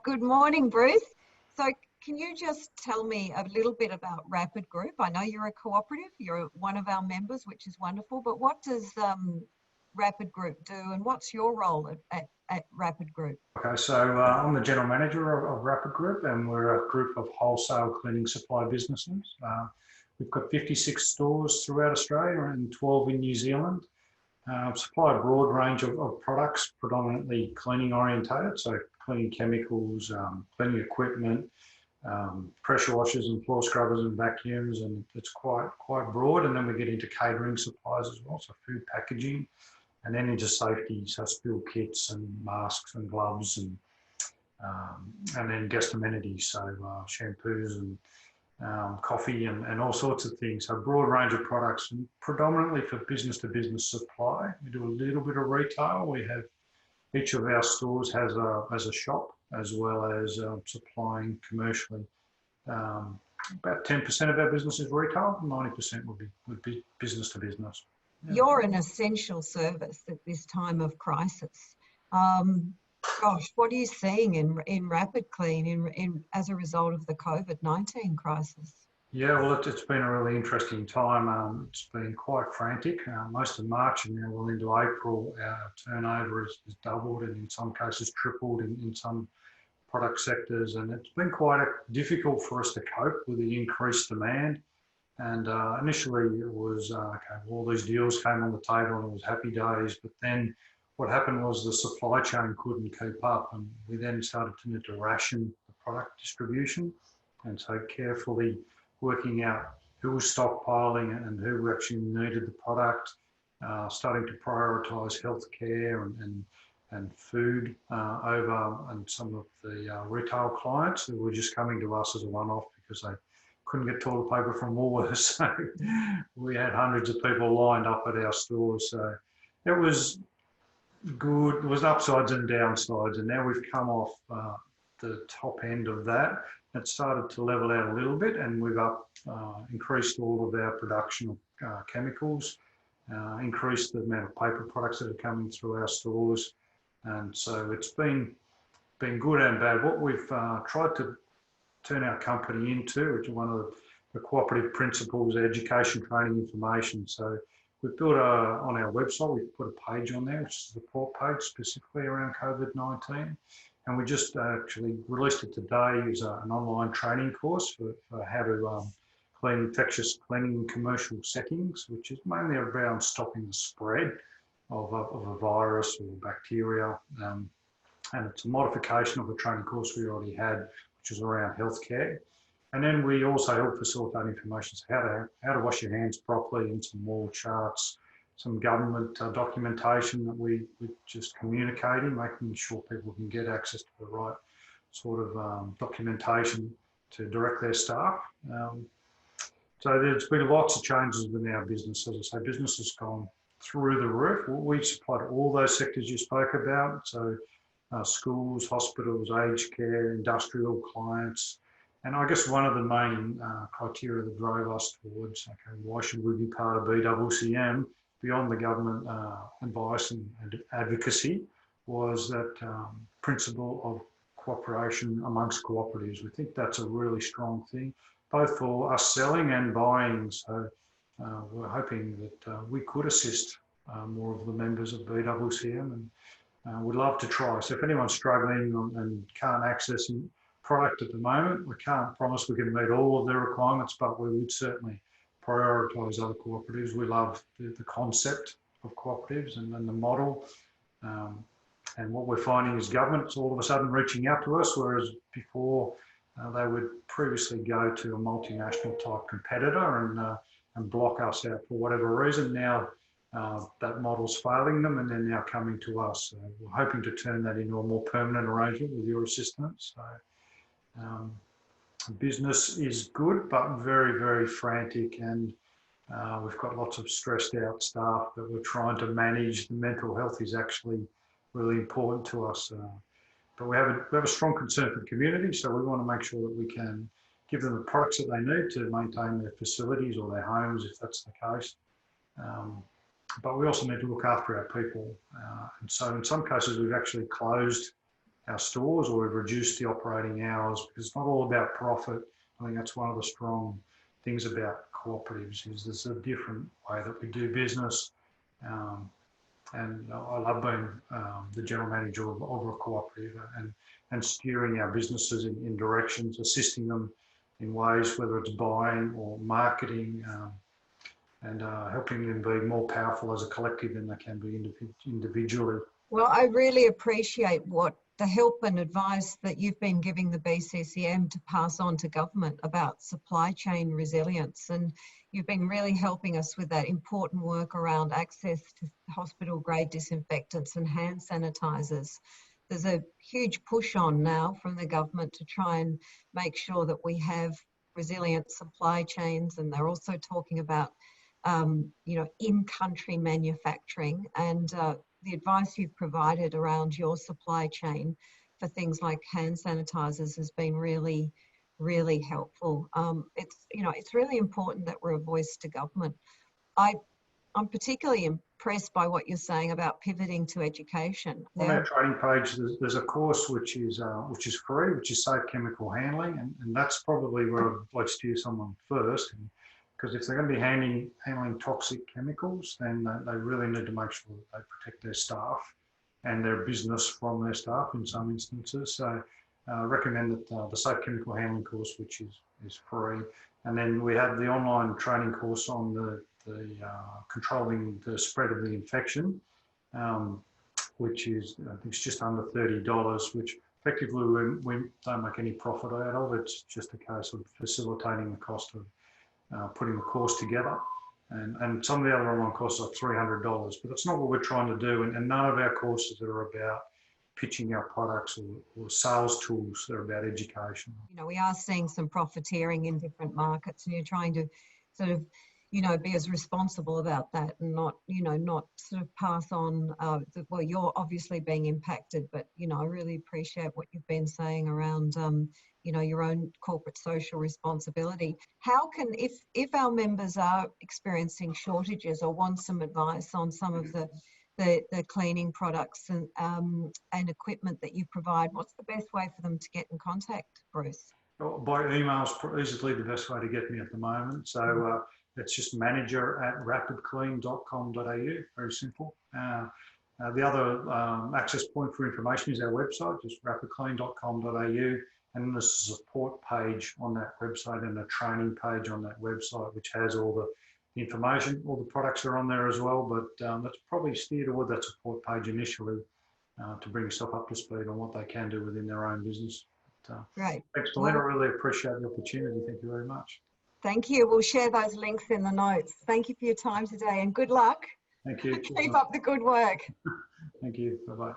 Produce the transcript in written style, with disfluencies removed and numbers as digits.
Good morning, Bruce. So can you just tell me a little bit about Rapid Group? I know you're a cooperative, you're one of our members, which is wonderful, but what does Rapid Group do and what's your role at Rapid Group? Okay, so I'm the general manager of Rapid Group, and we're a group of wholesale cleaning supply businesses. We've got 56 stores throughout Australia and 12 in New Zealand. Supply a broad range of products, predominantly cleaning orientated, so cleaning chemicals, cleaning equipment, pressure washers and floor scrubbers and vacuums, and it's quite broad. And then we get into catering supplies as well, so food packaging, and then into safety, so spill kits and masks and gloves, and then guest amenities, so shampoos and coffee and all sorts of things. So a broad range of products, and predominantly for business to business supply. We do a little bit of retail. We have each of our stores has a shop, as well as supplying commercially. About 10% of our business is retail, 90% would be business to business. Yeah. You're an essential service at this time of crisis. Gosh, what are you seeing in Rapid Clean as a result of the COVID-19 crisis? Yeah, well, it's been a really interesting time. It's been quite frantic. Most of March and now well into April, our turnover has doubled and in some cases tripled in some product sectors. And it's been quite difficult for us to cope with the increased demand. And initially it was, okay, all these deals came on the table and it was happy days. But then what happened was the supply chain couldn't keep up, and we then started to need to ration the product distribution. And so carefully working out who was stockpiling and who actually needed the product, starting to prioritise healthcare and food over and some of the retail clients who were just coming to us as a one-off because they couldn't get toilet paper from Woolworths. So we had hundreds of people lined up at our stores. So it was good. It was upsides and downsides, and now we've come off the top end of that. It started to level out a little bit, and we've increased all of our production of chemicals, increased the amount of paper products that are coming through our stores, and so it's been good and bad. What we've tried to turn our company into, which is one of the cooperative principles, education, training, information. So we've built on our website, we've put a page on there, which is the support page specifically around COVID-19. And we just actually released it today as an online training course for how to clean infectious cleaning in commercial settings, which is mainly around stopping the spread of a virus or bacteria. And it's a modification of a training course we already had, which is around healthcare. And then we also help facilitate information, so how to wash your hands properly, and some more charts, some government documentation that we're just communicating, making sure people can get access to the right sort of documentation to direct their staff. So there's been lots of changes within our business. As I say, business has gone through the roof. We supply to all those sectors you spoke about, so schools, hospitals, aged care, industrial clients. And I guess one of the main criteria that drove us towards, okay, why should we be part of BCCM, beyond the government advice and advocacy, was that principle of cooperation amongst cooperatives. We think that's a really strong thing, both for us selling and buying. So we're hoping that we could assist more of the members of BCCM, and we'd love to try. So if anyone's struggling and can't access product at the moment, we can't promise we can meet all of their requirements, but we would certainly prioritise other cooperatives. We love the concept of cooperatives and the model. And what we're finding is government's all of a sudden reaching out to us, whereas before they would previously go to a multinational type competitor and block us out for whatever reason. Now that model's failing them, and they're now coming to us. So we're hoping to turn that into a more permanent arrangement with your assistance. So business is good, but very, very frantic, and we've got lots of stressed out staff that we're trying to manage. The mental health is actually really important to us, but we have a strong concern for the community, so we want to make sure that we can give them the products that they need to maintain their facilities or their homes, if that's the case. But we also need to look after our people, and so in some cases we've actually closed our stores, or we've reduced the operating hours, because it's not all about profit. I think that's one of the strong things about cooperatives, is there's a different way that we do business. And I love being the general manager of a cooperative and steering our businesses in directions, assisting them in ways, whether it's buying or marketing, and helping them be more powerful as a collective than they can be individually. Well, I really appreciate what the help and advice that you've been giving the BCCM to pass on to government about supply chain resilience. And you've been really helping us with that important work around access to hospital grade disinfectants and hand sanitizers. There's a huge push on now from the government to try and make sure that we have resilient supply chains. And they're also talking about, in-country manufacturing, and the advice you've provided around your supply chain for things like hand sanitizers has been really, really helpful. It's really important that we're a voice to government. I'm particularly impressed by what you're saying about pivoting to education. On our training page, there's a course which is free, which is safe chemical handling, and that's probably where I'd like to steer someone first. Because if they're going to be handling toxic chemicals, then they really need to make sure that they protect their staff and their business from their staff in some instances. So I recommend that the safe chemical handling course, which is free. And then we have the online training course on the controlling the spread of the infection, which is, I think it's just under $30, which effectively we don't make any profit out of. It's just a case of facilitating the cost of putting the course together, and some of the other online courses are $300, but that's not what we're trying to do. And none of our courses are about pitching our products or sales tools. They're about education. We are seeing some profiteering in different markets, and you're trying to sort of, be as responsible about that and not sort of pass on, well, you're obviously being impacted, but, I really appreciate what you've been saying around, your own corporate social responsibility. How can, if our members are experiencing shortages or want some advice on some of the cleaning products and equipment that you provide, what's the best way for them to get in contact, Bruce? By email is easily the best way to get me at the moment. So it's just manager@rapidclean.com.au, very simple. The other access point for information is our website, just rapidclean.com.au. And there's a support page on that website and a training page on that website, which has all the information. All the products are on there as well, but let's probably steer toward that support page initially to bring yourself up to speed on what they can do within their own business. Great. Thanks, Melinda. I really appreciate the opportunity. Thank you very much. Thank you. We'll share those links in the notes. Thank you for your time today, and good luck. Thank you. Keep up the good work. Thank you. Bye-bye.